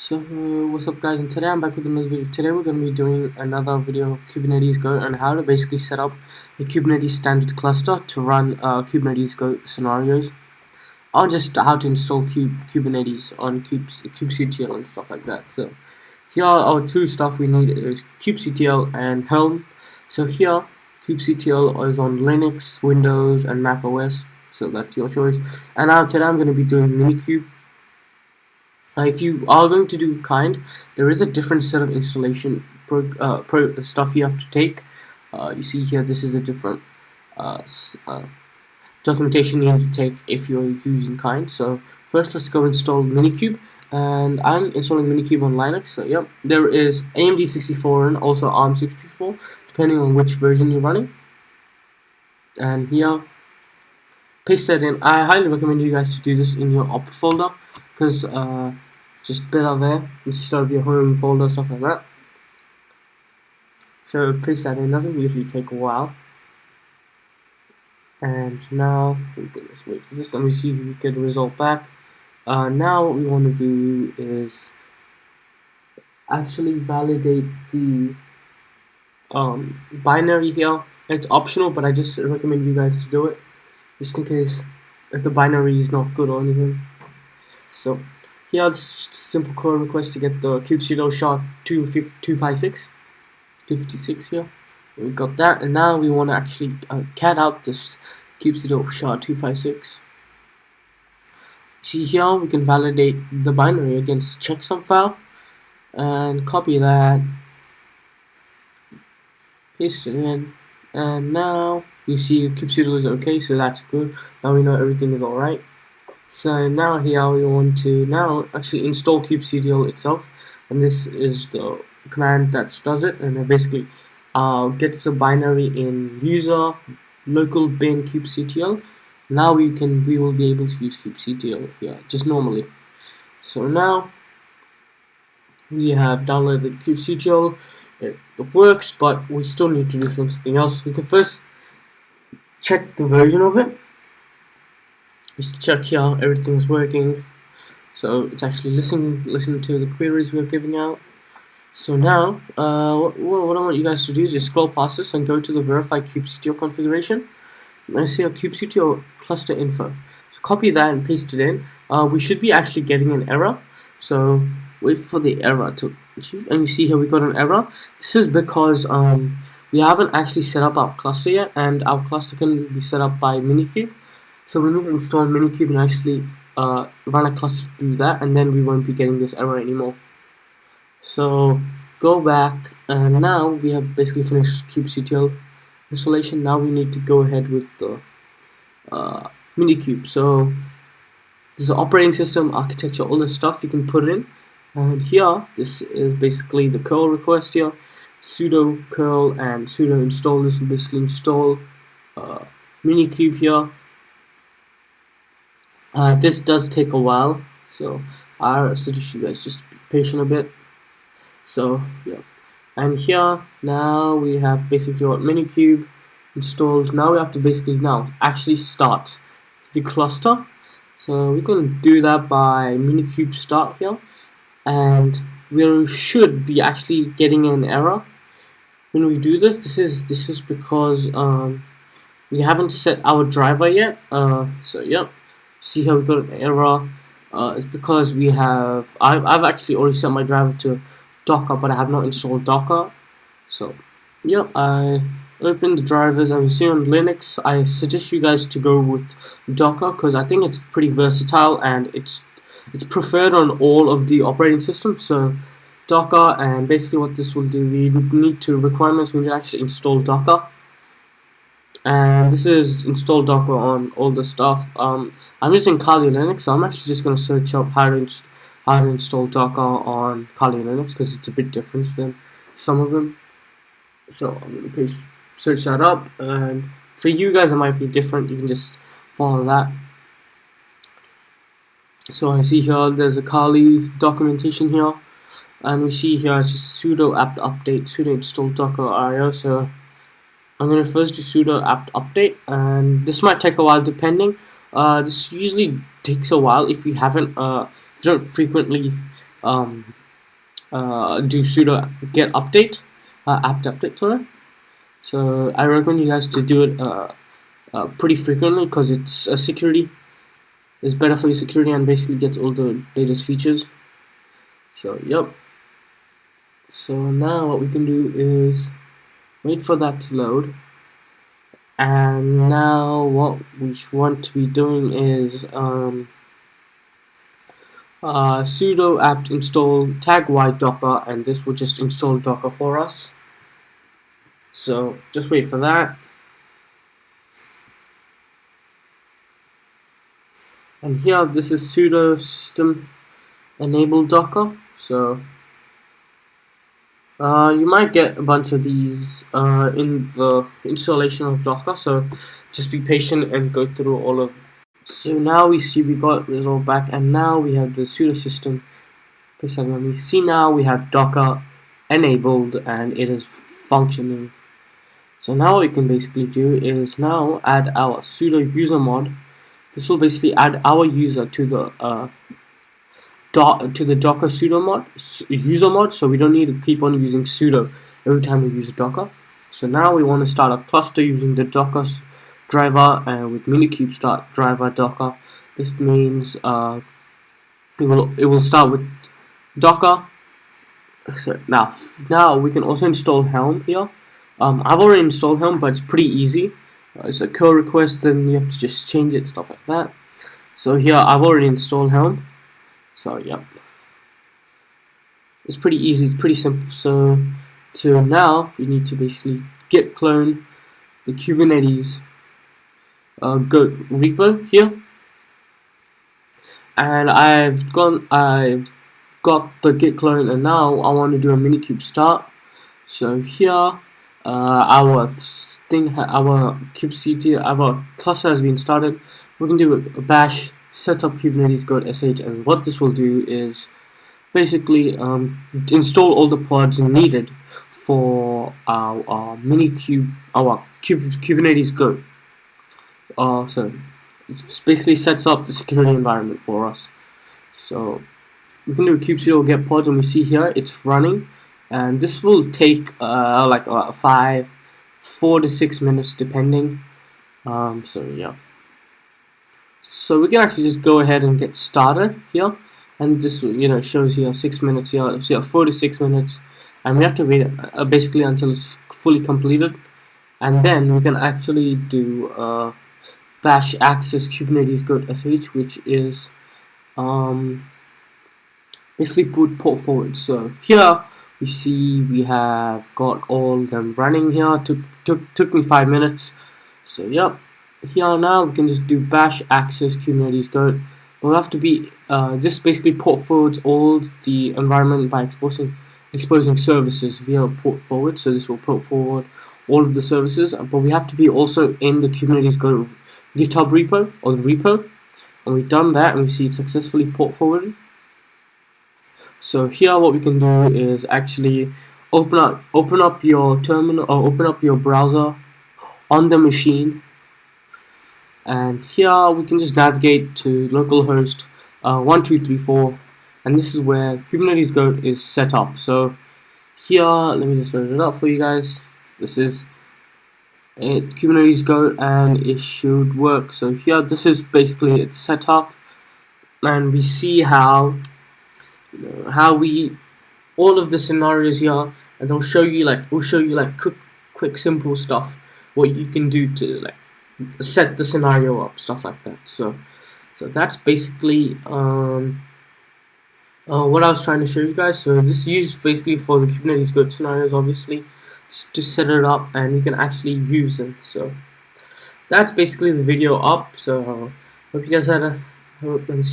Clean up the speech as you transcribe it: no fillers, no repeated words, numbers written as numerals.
So what's up guys, and today I'm back with another video. Today we're going to be doing another video of Kubernetes Goat and how to basically set up a Kubernetes standard cluster to run Kubernetes Goat scenarios, or just how to install Kubernetes on kubectl and stuff like that. So here are our two stuff we need is kubectl and Helm. So here kubectl is on Linux, Windows and Mac OS, so that's your choice. And now today I'm going to be doing minikube. If you are going to do kind, there is a different set of installation stuff you have to take. You see here, this is a different documentation you have to take if you're using kind. So first, let's go install minikube, and I'm installing minikube on Linux. So yep, there is AMD 64 and also ARM 64, depending on which version you're running. And here, paste that in. I highly recommend you guys to do this in your op folder, because just better there instead of your home folder, stuff like that. So paste that in, doesn't usually take a while. And now, let's wait for this, let me see if we get the result back. Now what we want to do is actually validate the binary here. It's optional, but I just recommend you guys to do it, just in case if the binary is not good or anything. So here, it's just a simple code request to get the kubectl SHA-256 here. We got that, and now we want to actually cat out this kubectl SHA-256. See here, we can validate the binary against checksum file, and copy that, paste it in, and now you see kubectl is okay, so that's good. Now we know everything is alright. So now here we want to now actually install kubectl itself, and this is the command that does it, and it basically gets a binary in user local bin kubectl. Now we will be able to use kubectl here just normally. So now we have downloaded kubectl. It works, but we still need to do something else. We can first check the version of it. Just check here, everything's working. So it's actually listening to the queries we're giving out. So now, what I want you guys to do is just scroll past this and go to the verify kubectl configuration. I see a kubectl cluster info. So copy that and paste it in. We should be actually getting an error. So wait for the error to achieve. And you see here we got an error. This is because we haven't actually set up our cluster yet, and our cluster can be set up by minikube. So we need to install minikube and actually run a cluster to do that, and then we won't be getting this error anymore. So go back, and now we have basically finished kubectl installation. Now we need to go ahead with the minikube. So this is operating system, architecture, all this stuff you can put in. And here, this is basically the curl request here. Sudo curl and sudo install. This will basically install minikube here. This does take a while, so I suggest you guys just be patient a bit. So yeah, and here now we have basically what minikube installed. Now we have to basically actually start the cluster. So we're going to do that by minikube start here, and we should be actually getting an error when we do this. This is because we haven't set our driver yet. So yeah. See how we got an error. It's because we have I've actually already set my driver to Docker, but I have not installed Docker. So yeah, I opened the drivers, and we see on Linux. I suggest you guys to go with Docker because I think it's pretty versatile and it's preferred on all of the operating systems. So Docker, and basically what this will do, we need to requirements. We need to actually install Docker. And this is install Docker on all the stuff. I'm using Kali Linux, so I'm actually just going to search up how to install Docker on Kali Linux because it's a bit different than some of them. So I'm going to search that up, and for you guys it might be different. You can just follow that. So I see here there's a Kali documentation here, and we see here it's just sudo apt update sudo install docker io. So I'm going to first do sudo apt update, and this might take a while depending. This usually takes a while if you haven't, if you don't frequently do sudo get update, apt update, sorry. So I recommend you guys to do it pretty frequently, because it's a security. It's better for your security and basically gets all the latest features. So yep. So now what we can do is wait for that to load. And now what we want to be doing is sudo apt install tag white docker, and this will just install docker for us. So just wait for that. And here, this is sudo system enable docker. So you might get a bunch of these in the installation of docker, so just be patient and go through all of. So now we see we got this all back, and now we have the sudo system. We see now we have docker enabled and it is functioning. So now what we can basically do is now add our sudo user mod. This will basically add our user to the docker sudo mod user mod, so we don't need to keep on using sudo every time we use docker. So now we want to start a cluster using the docker driver, and with minikube start driver docker. This means it will start with docker. So now we can also install Helm here. I've already installed Helm, but it's pretty easy. It's a curl request, then you have to just change it, stuff like that. So here I've already installed Helm. So yep, it's pretty easy, it's pretty simple. So now we need to basically git clone the Kubernetes Goat repo here, and I've got the git clone, and now I want to do a minikube start. So here our kubectl, our cluster has been started. We can do a bash setup Kubernetes Goat sh, and what this will do is basically install all the pods needed for our Kubernetes Goat. So it basically sets up the security environment for us. So we can do a kubectl get pods, and we see here it's running, and this will take like 4 to 6 minutes depending. So yeah, so we can actually just go ahead and get started here, and this shows here 6 minutes here, so 4 to 6 minutes, and we have to wait basically until it's fully completed, and then we can actually do bash access Kubernetes Goat sh, which is basically port forward. So here we see we have got all them running here. Took me 5 minutes. So yep, here now we can just do bash access Kubernetes Goat. But we'll have to be this basically port forwards all the environment by exposing services via port forward. So this will port forward all of the services, but we have to be also in the Kubernetes Goat GitHub repo, or the repo, and we've done that, and we see it successfully port forwarded. So here what we can do is actually open up your terminal, or open up your browser on the machine, and here we can just navigate to localhost 1234, and this is where Kubernetes Goat is set up. So here, let me just load it up for you guys. This is it, Kubernetes Goat, and it should work. So here, this is basically its setup, and we see how we all of the scenarios here, and we'll show you like quick simple stuff what you can do to like set the scenario up, stuff like that. So that's basically what I was trying to show you guys. So this is used basically for the Kubernetes Goat scenarios, obviously, to set it up, and you can actually use them. So that's basically the video up. So hope you guys had a and see